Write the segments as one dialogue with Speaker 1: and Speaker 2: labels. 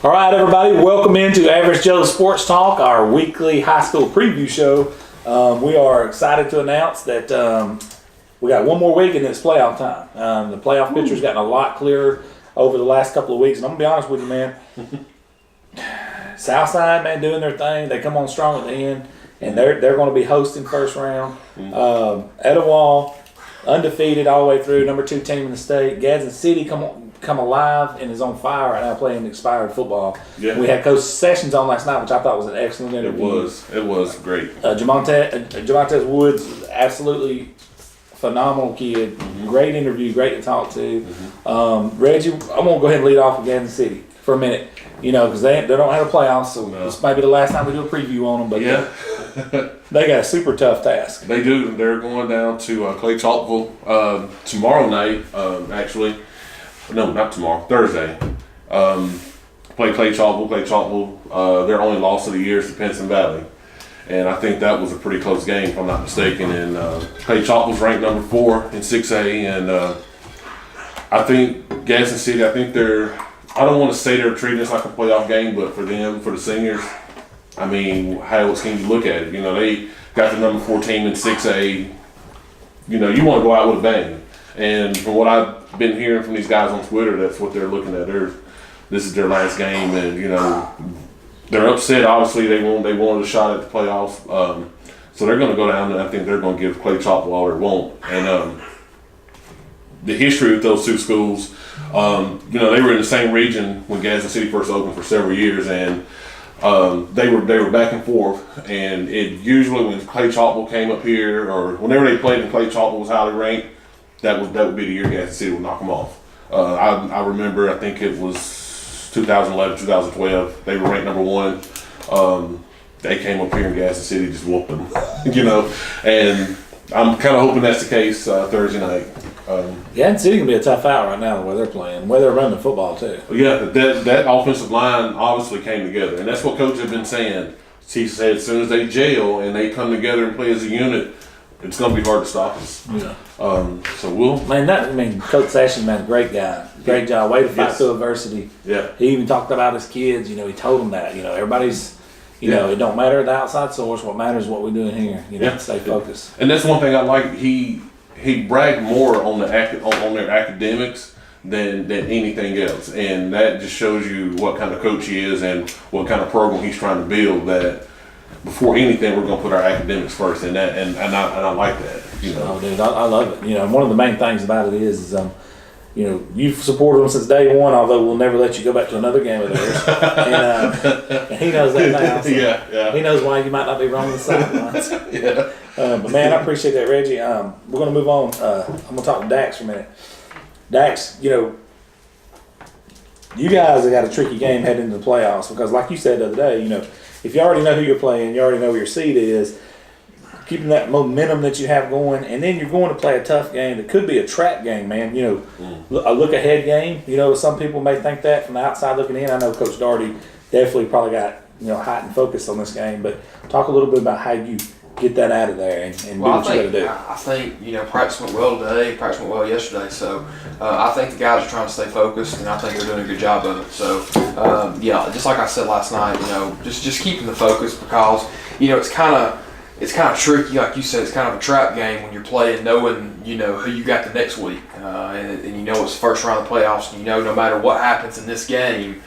Speaker 1: All right, everybody, welcome into Average Joe Sports Talk, our weekly high school preview show. We are excited to announce that we got one more week and it's playoff time. The playoff picture's gotten a lot clearer over the last couple of weeks, and I'm gonna be honest with you, man. Southside, man, doing their thing. They come on strong at the end, and they're going to be hosting first round. Etowah, undefeated all the way through, number 2 team in the state. Gadsden City come alive and is on fire right now playing expired football.
Speaker 2: Yeah.
Speaker 1: We had Coach Sessions on last night, which I thought was an excellent interview.
Speaker 2: It was great.
Speaker 1: Jamontez Woods, absolutely phenomenal kid. Great interview, great to talk to. Reggie, I'm going to go ahead and lead off with Gadsden City for a minute. You know, because they don't have a playoffs, so this might be the last time we do a preview on them. But they got a super tough task.
Speaker 2: They do. They're going down to Clay Chalkville tomorrow night, actually. No, not tomorrow. Thursday. Play Clay Chalkville. Their only loss of the year is to Pinson Valley. And I think that was a pretty close game, if I'm not mistaken. And Clay Chalkville's ranked number 4 in 6A. And I think Gadsden City, I don't want to say they're treating this like a playoff game, but for them, for the seniors, I mean, how else can you look at it? You know, they got the number 4 team in 6A. You know, you want to go out with a bang. And from what I've been hearing from these guys on Twitter, that's what they're looking at. This is their last game, and you know, they're upset. Obviously, they wanted a shot at the playoffs, so they're going to go down, and I think they're going to give Clay Chalkville all they want. And the history of those two schools, you know, they were in the same region when Gadsden City first opened for several years, and they were back and forth. And it usually, when Clay Chalkville came up here, or whenever they played and Clay Chalkville was highly ranked, that would be the year Gadsden City would knock them off. I remember, I think it was 2011, 2012. They were ranked number 1. They came up here and Gadsden City just whooped them, you know. And I'm kind of hoping that's the case Thursday night.
Speaker 1: Gadsden City can be a tough out right now the way they're playing, the way they're running the football too.
Speaker 2: Yeah, that offensive line obviously came together, and that's what Coach had been saying. He said as soon as they gel and they come together and play as a unit, it's going to be hard to stop us.
Speaker 1: Yeah.
Speaker 2: So
Speaker 1: Coach Sessions, man, great guy, great job, way to fight through adversity.
Speaker 2: Yeah.
Speaker 1: He even talked about his kids. You know, he told them that. You know, everybody's. You know, it don't matter the outside source. What matters is what we're doing here. You know, stay focused.
Speaker 2: And that's one thing I like. He bragged more on their academics than anything else, and that just shows you what kind of coach he is and what kind of program he's trying to build. That before anything, we're going to put our academics first, and I like that. You know,
Speaker 1: oh, dude, I love it. You know, one of the main things about it is you know, you've supported them since day one, although we'll never let you go back to another game of theirs. And he knows that now. So
Speaker 2: yeah.
Speaker 1: He knows why you might not be wrong on the sidelines.
Speaker 2: Yeah.
Speaker 1: But man, I appreciate that, Reggie. We're going to move on. I'm going to talk to Dax for a minute. Dax, you know, you guys have got a tricky game heading into the playoffs because, like you said the other day, you know, if you already know who you're playing, you already know where your seed is. Keeping that momentum that you have going, and then you're going to play a tough game that could be a trap game, man. You know, a look ahead game. You know, some people may think that from the outside looking in. I know Coach Daugherty definitely probably got, you know, heightened focus on this game, but talk a little bit about how you get that out of there and do what you got to do.
Speaker 3: I think, you know, practice went well today, practice went well yesterday, so I think the guys are trying to stay focused, and I think they're doing a good job of it. So, yeah, just like I said last night, you know, just keeping the focus because, you know, it's kind of tricky, like you said. It's kind of a trap game when you're playing, knowing, you know, who you got the next week, and you know it's the first round of the playoffs, and you know no matter what happens in this game,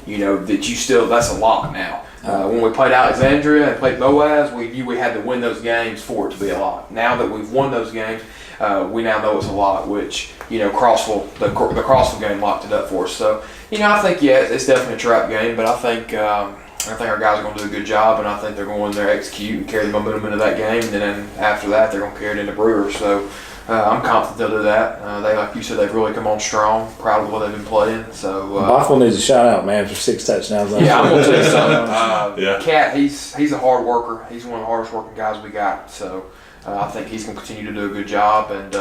Speaker 3: you know that that's a lock now. When we played Alexandria and played Boaz, we knew we had to win those games for it to be a lock. Now that we've won those games, we now know it's a lock, which, you know, the Crossville game locked it up for us. So, you know, I think, yeah, it's definitely a trap game, but I think our guys are going to do a good job, and I think they're going to go in there, execute, and carry the momentum into that game. And then after that, they're going to carry it into Brewers. So I'm confident they'll do that. They, like you said, they've really come on strong. Proud of what they've been playing. So
Speaker 1: Bothwell needs a shout out, man, for 6 touchdowns.
Speaker 3: Yeah, I'm going to tell you something. Cat, he's a hard worker. He's one of the hardest working guys we got. So I think he's going to continue to do a good job. And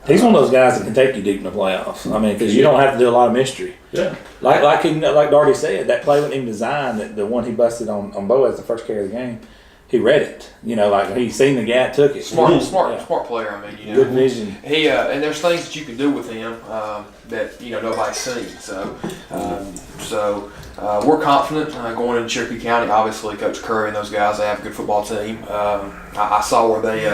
Speaker 1: he's one of those guys that can take you deep in the playoffs. I mean, because you don't have to do a lot of mystery.
Speaker 2: Yeah.
Speaker 1: Like Daugherty said, that play wasn't even designed. The one he busted on Boaz the first carry of the game. he read it. You know, like he seen the guy, took it.
Speaker 3: Smart
Speaker 1: Yeah.
Speaker 3: player. I mean, you know,
Speaker 1: Good vision.
Speaker 3: He and there's things that you can do with him that nobody's seen. So we're confident going into Cherokee County. Obviously, Coach Curry and those guys, they have a good football team. I saw where they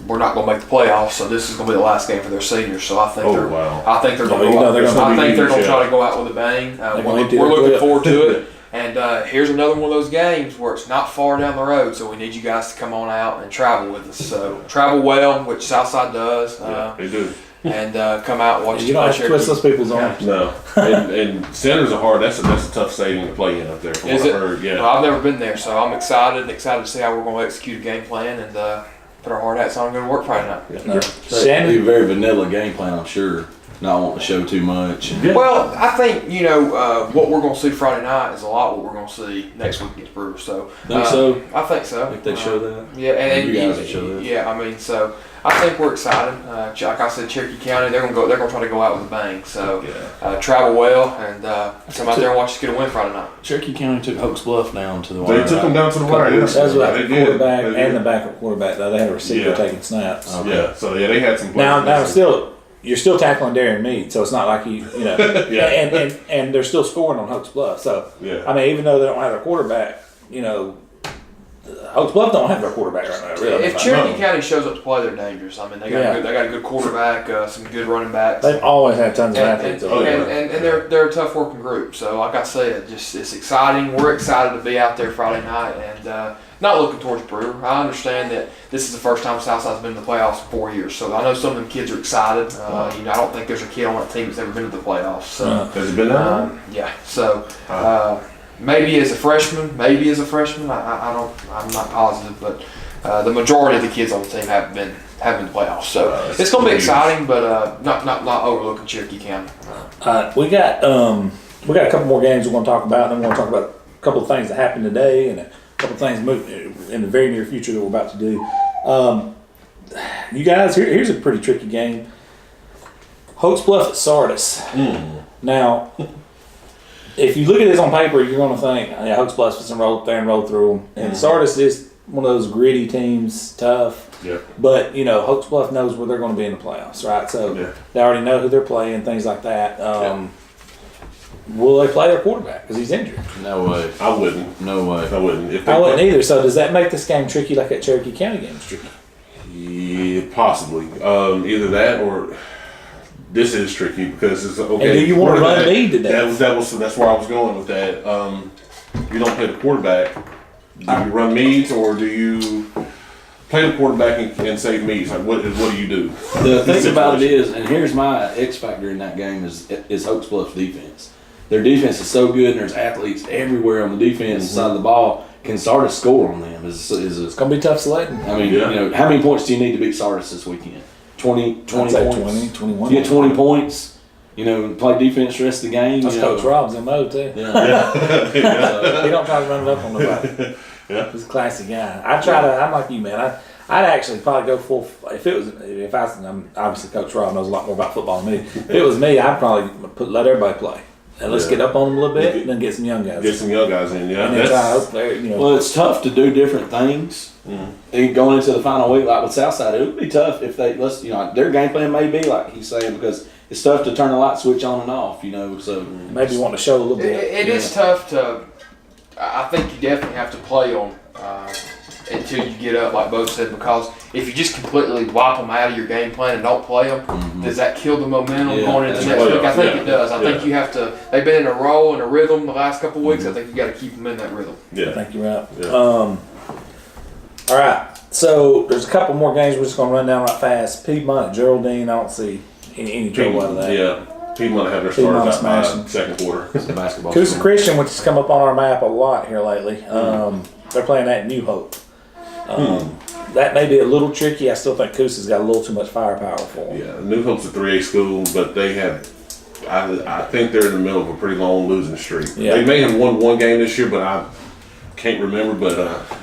Speaker 3: we're not going to make the playoffs, so this is going to be the last game for their seniors. So I think they're going to try to go out with a bang. We're looking forward to it. And here's another one of those games where it's not far down the road, so we need you guys to come on out and travel with us. So travel well, which Southside does.
Speaker 2: They do.
Speaker 3: And come out and watch.
Speaker 1: You don't have to twist those people's arms.
Speaker 2: No, and centers are hard. That's a tough stadium to play in up there. From what I've heard, yeah.
Speaker 3: Well, I've never been there, so I'm excited to see how we're going to execute a game plan and put our hard hats on and go to work Friday night.
Speaker 1: No.
Speaker 4: It'd be a
Speaker 1: Shannon,
Speaker 4: very vanilla game plan, I'm sure. Not wanting to show too much.
Speaker 2: Yeah.
Speaker 3: Well, I think what we're going to see Friday night is a lot what we're going to see next week against Brewers. So
Speaker 4: Think so?
Speaker 3: I think so.
Speaker 4: Think they show that?
Speaker 3: Yeah, and
Speaker 4: You guys will show that?
Speaker 3: Yeah, I mean, so I think we're excited. Like I said, Cherokee County, they're going to try to go out with a bang. So travel well and come out there and watch us get a win Friday night.
Speaker 4: Cherokee County took Hoax Bluff down to the wire.
Speaker 2: They took them down to the wire.
Speaker 1: that was like
Speaker 2: They
Speaker 1: the
Speaker 2: did.
Speaker 1: quarterback
Speaker 2: They did.
Speaker 1: and the backup quarterback. Though they had a receiver
Speaker 2: Yeah.
Speaker 1: taking snaps.
Speaker 4: Okay.
Speaker 2: Yeah, so they had some.
Speaker 1: Now
Speaker 2: players.
Speaker 1: you're still tackling Darren Meade, so it's not like
Speaker 2: Yeah.
Speaker 1: and they're still scoring on Hoax Bluff. So
Speaker 2: Yeah.
Speaker 1: I mean, even though they don't have their quarterback, Hoax Bluff don't have their quarterback right now. Really,
Speaker 3: If Cherokee County shows up to play, they're dangerous. I mean, they got a good quarterback, some good running backs.
Speaker 1: they've always had tons of
Speaker 3: And,
Speaker 1: athletes.
Speaker 3: and,
Speaker 1: over there.
Speaker 3: and they're a tough working group. So, like I said, just it's exciting. We're excited to be out there Friday night and not looking towards Brewer. I understand that this is the first time Southside's been in the playoffs in 4 years. So I know some of them kids are excited. I don't think there's a kid on that team that's ever been to the playoffs. So
Speaker 2: Has it been that?
Speaker 3: yeah. So maybe as a freshman, I'm not positive, but the majority of the kids on the team have been to playoffs. So it's going to be exciting, but not overlooking Cherokee County.
Speaker 1: We got a couple more games we're going to talk about, and then we're going to talk about a couple of things that happened today and a couple of things in the very near future that we're about to do. You guys, here's a pretty tricky game. Hoax Bluff at Sardis. Now, if you look at this on paper, you're going to think, yeah, Hoax Bluff's just going to roll up there and roll through them. And Sardis is one of those gritty teams, tough.
Speaker 2: Yep.
Speaker 1: But, Hoax Bluff knows where they're going to be in the playoffs, right? So they already know who they're playing, things like that. Will they play their quarterback because he's injured?
Speaker 4: No way.
Speaker 2: I wouldn't.
Speaker 4: No way.
Speaker 2: I wouldn't. If they
Speaker 1: I wouldn't either. So does that make this game tricky like that Cherokee County game is tricky?
Speaker 2: Yeah, possibly. Either that or this is tricky because it's okay.
Speaker 1: And do you want to run lead today?
Speaker 2: That's where I was going with that. You don't play the quarterback. Do you run Meads or do you play the quarterback and save Meads? Like what do you do?
Speaker 4: The thing about it is, and here's my X factor in that game is Hoax Bluff's defense. Their defense is so good, and there's athletes everywhere on the defense side of the ball. Can Sardis score on them?
Speaker 1: It's going to be tough sledding.
Speaker 4: I mean, how many points do you need to beat Sardis this weekend? 20
Speaker 1: I'd
Speaker 4: points?
Speaker 1: say 20, 21.
Speaker 4: You get 20 points, play defense the rest of the game.
Speaker 1: That's Coach Rob's MO too.
Speaker 4: Yeah.
Speaker 1: He don't try to run it up on nobody.
Speaker 2: Yeah.
Speaker 1: He's a classy guy. I'm like you, man. I'd actually probably go full. I'm obviously Coach Rob knows a lot more about football than me. If it was me, I'd probably let everybody play. And let's get up on them a little bit and then get some young guys.
Speaker 2: Get some young guys in, yeah.
Speaker 1: And then try to hope they're,
Speaker 4: Well, it's tough to do different things. And going into the final week, like with Southside, it would be tough if their game plan may be like he's saying, because it's tough to turn the light switch on and off, so.
Speaker 1: maybe want to show a little bit.
Speaker 3: It is tough to. I think you definitely have to play on until you get up, like Bo said, because if you just completely wipe them out of your game plan and don't play them, does that kill the momentum going into next week? I think it does. I think you have to. They've been in a roll and a rhythm the last couple of weeks. I think you got to keep them in that rhythm.
Speaker 2: Yeah.
Speaker 1: I think you're right.
Speaker 2: Yeah.
Speaker 1: All right. So there's a couple more games we're just going to run down right fast. Piedmont, Geraldine. I don't see any trouble out of that.
Speaker 2: Yeah. Piedmont have their
Speaker 1: Piedmont
Speaker 2: starters out
Speaker 1: smashing.
Speaker 2: by second quarter.
Speaker 4: It's a basketball
Speaker 1: Coosa
Speaker 4: school.
Speaker 1: Christian, which has come up on our map a lot here lately. They're playing at New Hope. That may be a little tricky. I still think Coosa's got a little too much firepower for them.
Speaker 2: Yeah, New Hope's a 3A school, but they have. I think they're in the middle of a pretty long losing streak.
Speaker 1: Yeah.
Speaker 2: They may have won one game this year, but I can't remember. But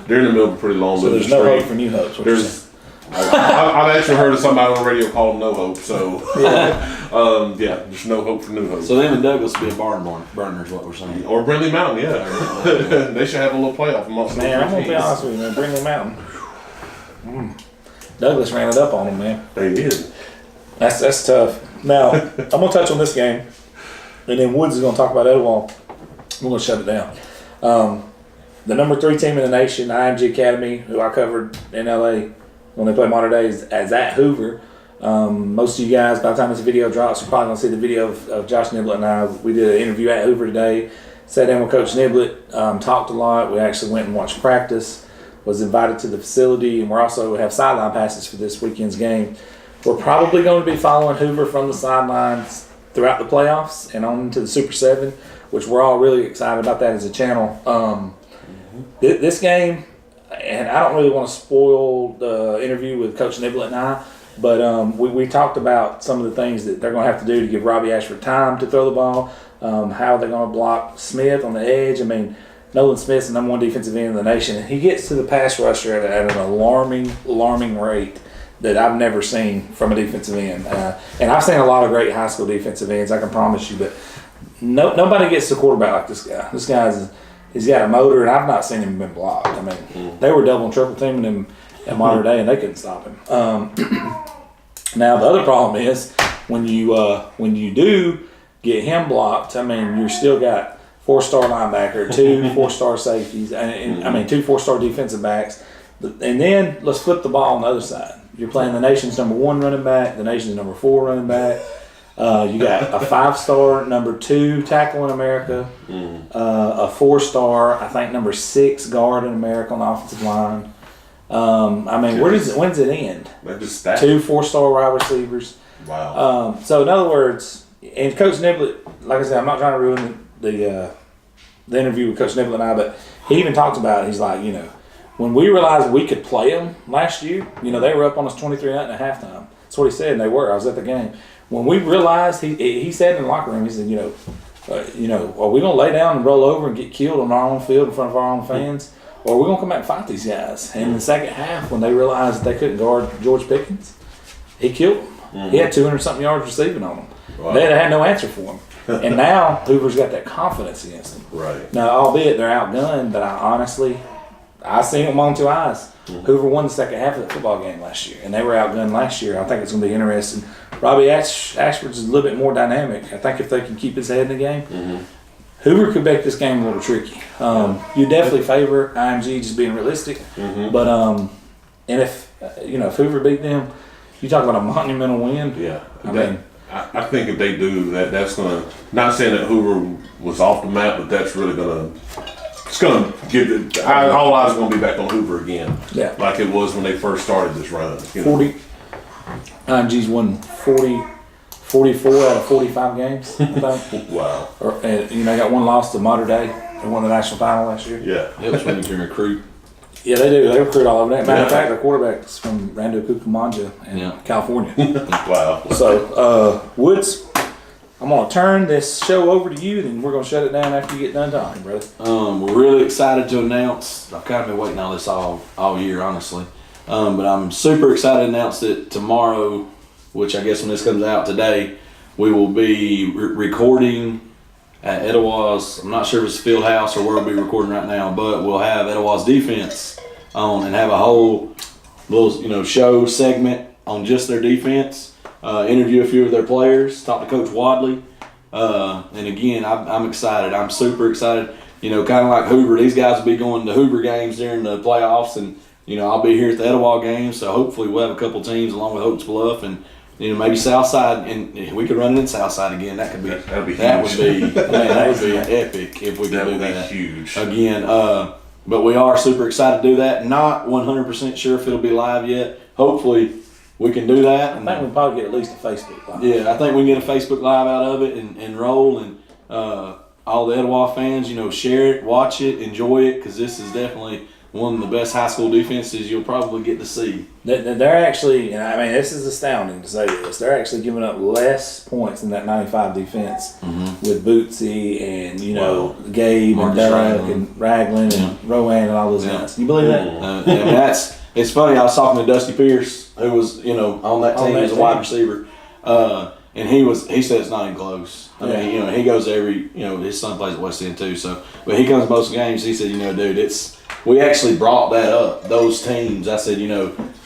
Speaker 2: they're in the middle of a pretty long
Speaker 1: So
Speaker 2: losing
Speaker 1: there's no
Speaker 2: streak.
Speaker 1: hope for New Hope.
Speaker 2: I've actually heard of somebody on the radio call them No Hope. So, yeah, there's no hope for New Hope.
Speaker 4: So them and Douglas will be a barn burner is what we're saying.
Speaker 2: Or Brindley Mountain, yeah. They should have a little playoff amongst
Speaker 1: Man, I'm
Speaker 2: those
Speaker 1: gonna be honest with you, man. Brindley Mountain. Douglas ran it up on them, man.
Speaker 2: They did.
Speaker 1: That's tough. Now I'm gonna touch on this game, and then Woods is gonna talk about Etowah. We're gonna shut it down. The number 3 team in the nation, IMG Academy, who I covered in LA when they play Modern Day, is at Hoover. Most of you guys, by the time this video drops, you're probably gonna see the video of Josh Niblett and I. We did an interview at Hoover today. Sat down with Coach Niblett, talked a lot. We actually went and watched practice. Was invited to the facility, and we also have sideline passes for this weekend's game. We're probably going to be following Hoover from the sidelines throughout the playoffs and on into the Super 7, which we're all really excited about that as a channel. This game, and I don't really want to spoil the interview with Coach Niblett and I, but we talked about some of the things that they're going to have to do to give Robbie Ashford time to throw the ball, how they're going to block Smith on the edge. I mean, Nolan Smith's the number 1 defensive end in the nation, and he gets to the pass rusher at an alarming rate that I've never seen from a defensive end. And I've seen a lot of great high school defensive ends, I can promise you, but nobody gets the quarterback like this guy. This guy's he's got a motor, and I've not seen him been blocked. I mean, they were double and triple teaming him at Modern Day, and they couldn't stop him. Now the other problem is when you do get him blocked, I mean, you're still got 4-star linebacker, 2 4-star safeties, and I mean 2 4-star defensive backs, and then let's flip the ball on the other side. You're playing the nation's number 1 running back, the nation's number 4 running back. You got a 5-star number 2 tackle in America, a 4-star, I think number 6 guard in America on the offensive line. I mean, when's it end?
Speaker 2: They're just stacked.
Speaker 1: 2 4-star wide receivers.
Speaker 2: Wow.
Speaker 1: So in other words, and Coach Niblett, like I said, I'm not trying to ruin the interview with Coach Niblett and I, but he even talked about it. He's like, when we realized we could play them last year, they were up on us 23-0 at halftime. That's what he said, and they were. I was at the game. When we realized, he said in the locker room, he said, are we going to lay down and roll over and get killed on our own field in front of our own fans? Or are we going to come back and fight these guys? And in the second half, when they realized that they couldn't guard George Pickens, he killed them. He had 200-something yards receiving on them.
Speaker 2: Wow.
Speaker 1: They had no answer for him. And now Hoover's got that confidence against them.
Speaker 2: Right.
Speaker 1: Now, albeit they're outgunned, but I seen it with my own 2 eyes. Hoover won the second half of the football game last year, and they were outgunned last year. I think it's going to be interesting. Robbie Ashford's a little bit more dynamic. I think if they can keep his head in the game, Hoover could make this game a little tricky. You definitely favor IMG, just being realistic. But and if Hoover beat them, you talk about a monumental win.
Speaker 2: Yeah.
Speaker 1: I
Speaker 2: I think if they do that, that's going to, not saying that Hoover was off the map, but that's really going to, it's going to give it, all eyes are going to be back on Hoover again.
Speaker 1: Yeah.
Speaker 2: Like it was when they first started this run.
Speaker 1: 40. IMG's won 44 out of 45 games, I think.
Speaker 2: Wow.
Speaker 1: They got 1 loss to Modern Day. They won the national final last year.
Speaker 2: Yeah.
Speaker 4: Helps when you can recruit.
Speaker 1: Yeah, they do. They recruit all over that. Matter of fact, their quarterback's from Rando Cucamonga in California.
Speaker 2: Wow.
Speaker 1: So, Woods, I'm going to turn this show over to you, and we're going to shut it down after you get done talking, brother.
Speaker 4: We're really excited to announce. I've kind of been waiting on this all year, honestly. But I'm super excited to announce that tomorrow, which I guess when this comes out today, we will be recording at Etowah's. I'm not sure if it's Field House or where we'll be recording right now, but we'll have Etowah's defense on and have a whole little show segment on just their defense. Interview a few of their players. Talk to Coach Wadley. And again, I'm excited. I'm super excited. Kind of like Hoover. These guys will be going to Hoover games during the playoffs, and I'll be here at the Etowah game. So hopefully we'll have a couple teams along with Oaks Bluff and maybe Southside, and we could run it in Southside again. That would be epic if we could do that.
Speaker 2: Huge.
Speaker 4: Again, but we are super excited to do that. Not 100% sure if it'll be live yet. Hopefully we can do that.
Speaker 1: I think we'll probably get at least a Facebook Live.
Speaker 4: Yeah, I think we can get a Facebook Live out of it and roll, and all the Etowah fans, share it, watch it, enjoy it, because this is definitely one of the best high school defenses you'll probably get to see.
Speaker 1: They're actually, and I mean, this is astounding to say this, they're actually giving up less points than that 95 defense with Bootsy and, Gabe
Speaker 4: Marcus
Speaker 1: and Doug
Speaker 4: Ragland.
Speaker 1: and Ragland and Rowan and all those guys. You believe that?
Speaker 4: And it's funny. I was talking to Dusty Pierce, who was on that
Speaker 1: On
Speaker 4: team
Speaker 1: that
Speaker 4: as a
Speaker 1: team.
Speaker 4: wide receiver, and he said it's not even close. I mean, he goes to every his son plays at West End too. So, but he comes to most games. He said, dude, we actually brought that up. Those teams. I said,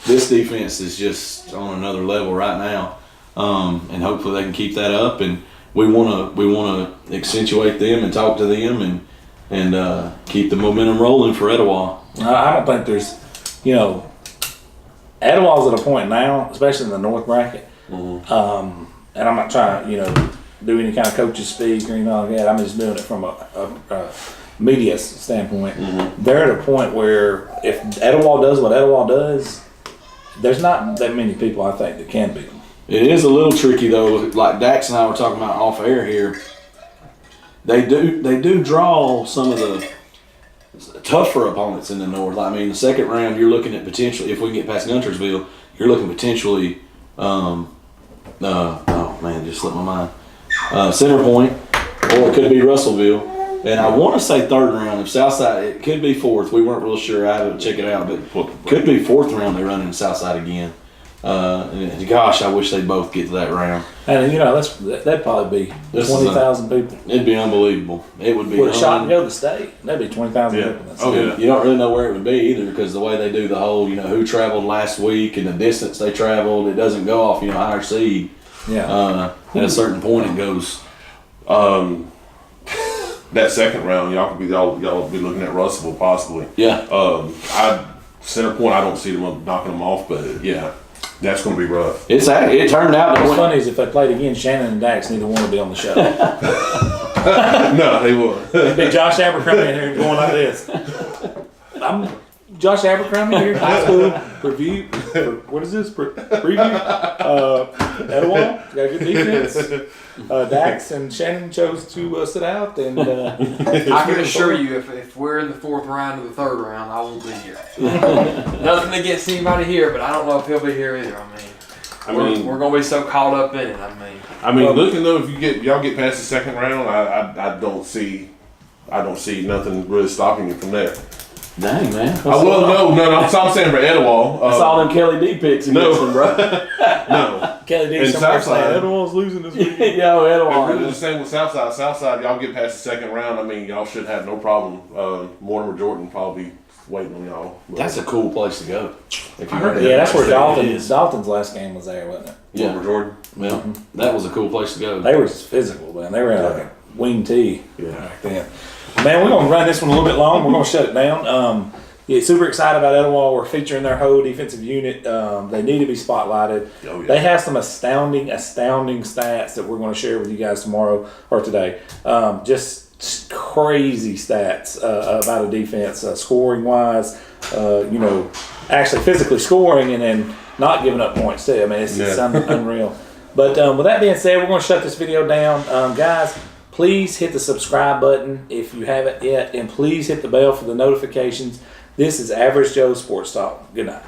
Speaker 4: this defense is just on another level right now, and hopefully they can keep that up. And we want to accentuate them and talk to them and keep the momentum rolling for Etowah.
Speaker 1: I don't think there's, Etowah's at a point now, especially in the North bracket. And I'm not trying to, do any kind of coach's speak or anything like that. I'm just doing it from a media standpoint. They're at a point where if Etowah does what Etowah does, there's not that many people I think that can beat them.
Speaker 4: It is a little tricky though. Like Dax and I were talking about off air here. They do draw some of the tougher opponents in the North. I mean, the second round you're looking at potentially, if we can get past Guntersville, you're looking potentially. Oh man, just slipped my mind. Center Point, or it could be Russellville. And I want to say third round. If Southside, it could be fourth. We weren't real sure. I had to check it out, but could be fourth round. They run in Southside again. And gosh, I wish they both get to that round.
Speaker 1: And that'd probably be
Speaker 4: This is
Speaker 1: 20,000 people.
Speaker 4: It'd be unbelievable. It would be.
Speaker 1: With a shot to go to the state, that'd be 20,000
Speaker 2: Yeah.
Speaker 1: people. That's
Speaker 2: Oh,
Speaker 1: it.
Speaker 2: yeah.
Speaker 4: You don't really know where it would be either because the way they do the whole, who traveled last week and the distance they traveled, it doesn't go off, higher seed.
Speaker 1: Yeah.
Speaker 4: At a certain point, it goes.
Speaker 2: That second round, y'all be looking at Russellville possibly.
Speaker 4: Yeah.
Speaker 2: Center Point, I don't see them knocking them off, but yeah, that's going to be rough.
Speaker 4: It turned out
Speaker 1: What's
Speaker 4: that
Speaker 1: funny is if they played again, Shannon and Dax neither want to be on the show.
Speaker 2: No, they would.
Speaker 1: It'd be Josh Abercrombie in here going like this. I'm Josh Abercrombie here, high school review. What is this? Preview? Etowah, got a good defense. Dax and Shannon chose to sit out, and
Speaker 3: I can assure you, if we're in the fourth round or the third round, I won't be here. Nothing against anybody here, but I don't know if he'll be here either. We're gonna be so caught up in it.
Speaker 2: Looking though, if y'all get past the second round, I don't see nothing really stopping you from there.
Speaker 4: Dang, man.
Speaker 2: No. I'm saying for Etowah.
Speaker 4: I saw them Kelly D picks against them, bro.
Speaker 2: No.
Speaker 1: Kelly D.
Speaker 2: And
Speaker 1: somewhere
Speaker 2: Southside.
Speaker 1: saying Etowah's losing this week.
Speaker 4: Yo,
Speaker 2: And
Speaker 4: Etowah.
Speaker 2: really the same with Southside. Southside, y'all get past the second round. Y'all should have no problem. Mortimer Jordan probably waiting on y'all. But
Speaker 4: That's a cool place to go. If you
Speaker 2: heard
Speaker 4: heard
Speaker 1: Yeah, that's where
Speaker 4: Dalton's.
Speaker 1: Dalton's last game was there, wasn't it?
Speaker 4: Yeah,
Speaker 2: Mortimer Jordan.
Speaker 4: well, that was a cool place to go.
Speaker 1: They were physical, man. They were in like a wing tee
Speaker 2: Yeah.
Speaker 1: back then. Man, we're gonna run this one a little bit long. We're gonna shut it down. Yeah, super excited about Etowah. We're featuring their whole defensive unit. They need to be spotlighted.
Speaker 2: Oh, yeah.
Speaker 1: They have some astounding stats that we're going to share with you guys tomorrow or today. Just crazy stats about a defense, scoring wise. Actually physically scoring and then not giving up points too. I mean, it's unreal. But with that being said, we're going to shut this video down, guys. Please hit the subscribe button if you haven't yet, and please hit the bell for the notifications. This is Average Joe Sports Talk. Good night.